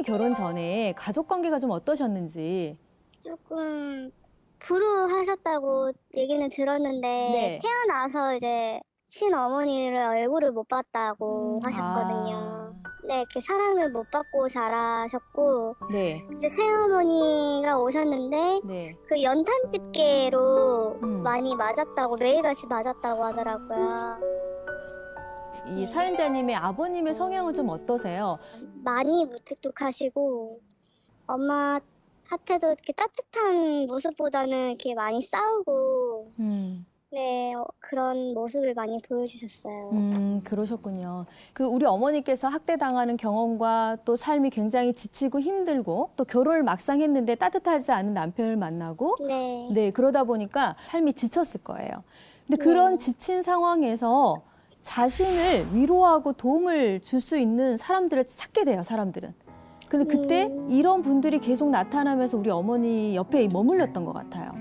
결혼 전에 가족 관계가 좀 어떠셨는지. 조금 불우하셨다고 얘기는 들었는데 네. 태어나서 이제 친어머니를 얼굴을 못 봤다고 하셨거든요. 아. 네, 이렇게 사랑을 못 받고 자라셨고 네. 이제 새어머니가 오셨는데 네. 그 연탄 집게로 음. 많이 맞았다고 매일같이 맞았다고 하더라고요. 이 사연자님의 아버님의 성향은 좀 어떠세요? 많이 무뚝뚝하시고 엄마한테도 이렇게 따뜻한 모습보다는 이렇게 많이 싸우고 네, 그런 모습을 많이 보여주셨어요. 그러셨군요. 그 우리 어머니께서 학대당하는 경험과 또 삶이 굉장히 지치고 힘들고 또 결혼을 막상 했는데 따뜻하지 않은 남편을 만나고 네. 네, 그러다 보니까 삶이 지쳤을 거예요. 근데 그런 지친 상황에서 자신을 위로하고 도움을 줄 수 있는 사람들을 찾게 돼요, 사람들은. 근데 그때 이런 분들이 계속 나타나면서 우리 어머니 옆에 머물렀던 것 같아요.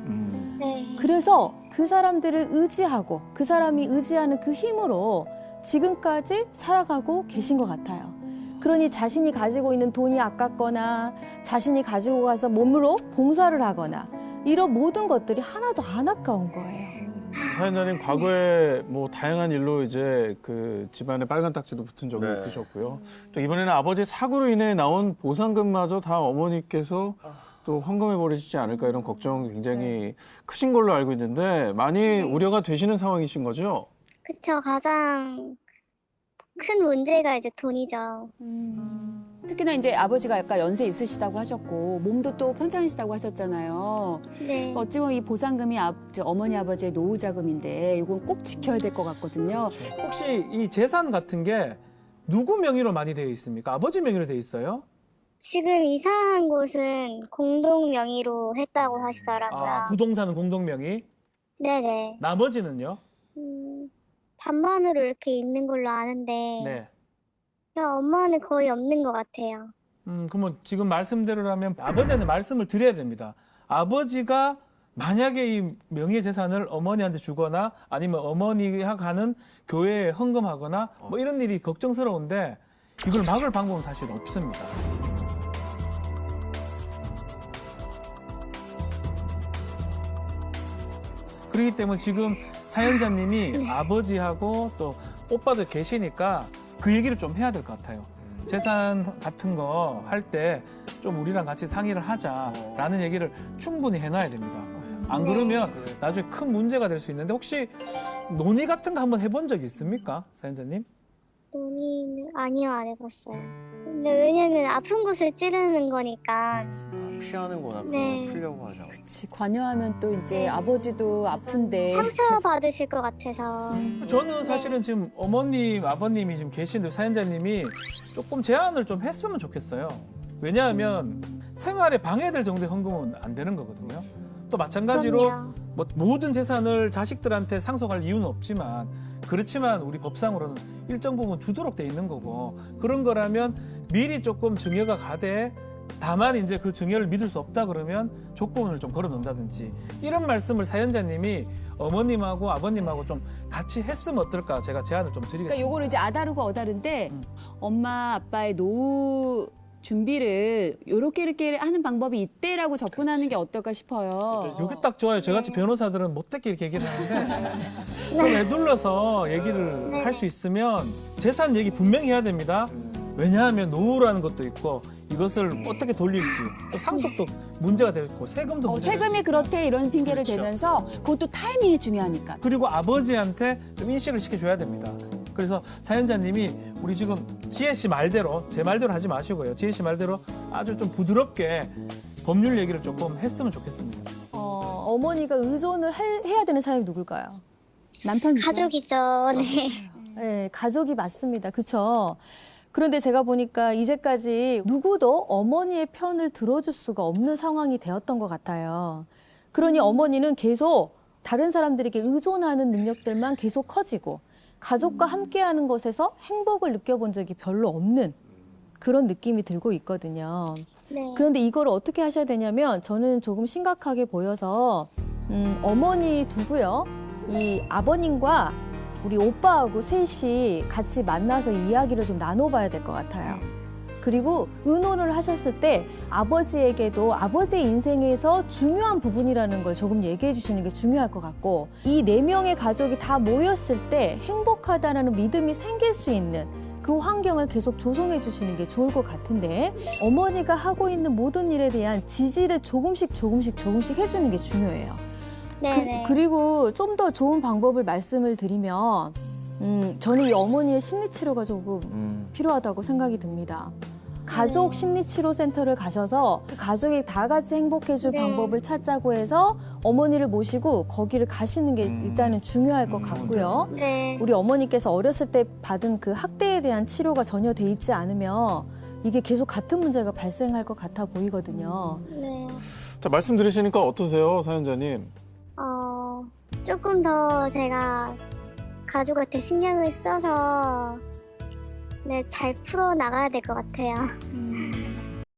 네. 그래서 그 사람들을 의지하고 그 사람이 의지하는 그 힘으로 지금까지 살아가고 계신 것 같아요. 그러니 자신이 가지고 있는 돈이 아깝거나 자신이 가지고 가서 몸으로 봉사를 하거나 이런 모든 것들이 하나도 안 아까운 거예요. 사연자님 과거에 뭐 다양한 일로 이제 그 집안에 빨간 딱지도 붙은 적이 네. 있으셨고요. 또 이번에는 아버지 사고로 인해 나온 보상금마저 다 어머니께서 또 헌금해 버리시지 않을까 이런 걱정이 굉장히 크신 걸로 알고 있는데 많이 우려가 되시는 상황이신 거죠? 그쵸. 가장 큰 문제가 이제 돈이죠. 특히나 이제 아버지가 약간 연세 있으시다고 하셨고 몸도 또 편찮으시다고 하셨잖아요. 네. 어찌 보면 이 보상금이 어머니 아버지의 노후 자금인데 이건 꼭 지켜야 될 것 같거든요. 혹시 이 재산 같은 게 누구 명의로 많이 되어 있습니까? 아버지 명의로 되어 있어요? 지금 이사한 곳은 공동 명의로 했다고 하시더라고요. 아, 부동산은 공동 명의. 네네. 나머지는요? 반반으로 이렇게 있는 걸로 아는데 네. 그냥 엄마는 거의 없는 것 같아요. 그러면 지금 말씀대로라면 아버지한테 말씀을 드려야 됩니다. 아버지가 만약에 이 명의 재산을 어머니한테 주거나 아니면 어머니가 가는 교회에 헌금하거나 뭐 이런 일이 걱정스러운데 이걸 막을 방법은 사실 없습니다. 그렇기 때문에 지금 사연자님이 아버지하고 또 오빠도 계시니까 그 얘기를 좀 해야 될 것 같아요. 재산 같은 거 할 때 좀 우리랑 같이 상의를 하자라는 얘기를 충분히 해놔야 됩니다. 안 그러면 나중에 큰 문제가 될 수 있는데 혹시 논의 같은 거 한번 해본 적 있습니까, 사연자님? 논의는 아니요, 안 해봤어요. 근데 왜냐면 아픈 곳을 찌르는 거니까. 피하는구나. 네. 풀려고 하죠. 그치, 관여하면 또 이제 아버지도 아픈데 상처 받으실 것 같아서. 저는 사실은 지금 어머님, 아버님이 지금 계신데 사연자님이 조금 제안을 좀 했으면 좋겠어요. 왜냐하면 생활에 방해될 정도의 헌금은 안 되는 거거든요. 또 마찬가지로 그럼요. 뭐 모든 재산을 자식들한테 상속할 이유는 없지만 그렇지만 우리 법상으로는 일정 부분 주도록 돼 있는 거고 그런 거라면 미리 조금 증여가 가되 다만 이제 그 증여를 믿을 수 없다 그러면 조건을 좀 걸어 놓는다든지 이런 말씀을 사연자님이 어머님하고 아버님하고 좀 같이 했으면 어떨까 제가 제안을 좀 드리겠습니다. 그러니까 요거를 이제 아다르고 어다른데 엄마 아빠의 노후 준비를 요렇게 이렇게 하는 방법이 있대라고 접근하는 게 어떨까 싶어요. 여기 딱 좋아요. 저같이 변호사들은 못되게 이렇게 얘기를 하는데 좀 애둘러서 얘기를 할 수 있으면 재산 얘기 분명히 해야 됩니다. 왜냐하면 노후라는 것도 있고 이것을 어떻게 돌릴지 또 상속도 문제가 되고 세금도 문제가 세금이 그렇대 이런 핑계를 그렇죠. 대면서 그것도 타이밍이 중요하니까. 그리고 아버지한테 좀 인식을 시켜줘야 됩니다. 그래서 사연자님이 우리 지금 지혜 씨 말대로 제 말대로 하지 마시고요. 지혜 씨 말대로 아주 좀 부드럽게 법률 얘기를 조금 했으면 좋겠습니다. 어머니가 의존을 해야 되는 사람이 누굴까요? 남편이죠. 가족이죠. 네. 네, 가족이 맞습니다. 그렇죠? 그런데 제가 보니까 이제까지 누구도 어머니의 편을 들어줄 수가 없는 상황이 되었던 것 같아요. 그러니 어머니는 계속 다른 사람들에게 의존하는 능력들만 계속 커지고 가족과 함께하는 것에서 행복을 느껴본 적이 별로 없는 그런 느낌이 들고 있거든요. 네. 그런데 이걸 어떻게 하셔야 되냐면 저는 조금 심각하게 보여서 어머니 두고요. 이 아버님과 우리 오빠하고 셋이 같이 만나서 이야기를 좀 나눠봐야 될 것 같아요. 그리고 의논을 하셨을 때 아버지에게도 아버지의 인생에서 중요한 부분이라는 걸 조금 얘기해 주시는 게 중요할 것 같고, 이 4명의 가족이 다 모였을 때 행복하다라는 믿음이 생길 수 있는 그 환경을 계속 조성해 주시는 게 좋을 것 같은데, 어머니가 하고 있는 모든 일에 대한 지지를 조금씩 해주는 게 중요해요. 네네. 그리고 좀 더 좋은 방법을 말씀을 드리면, 저는 이 어머니의 심리치료가 조금 필요하다고 생각이 듭니다. 가족 심리치료센터를 가셔서 가족이 다 같이 행복해질 네. 방법을 찾자고 해서 어머니를 모시고 거기를 가시는 게 일단은 중요할 것 같고요. 네. 우리 어머니께서 어렸을 때 받은 그 학대에 대한 치료가 전혀 돼 있지 않으면 이게 계속 같은 문제가 발생할 것 같아 보이거든요. 네. 자, 말씀 들으시니까 어떠세요, 사연자님? 조금 더 제가 가족한테 신경을 써서 네, 잘 풀어 나가야 될 것 같아요.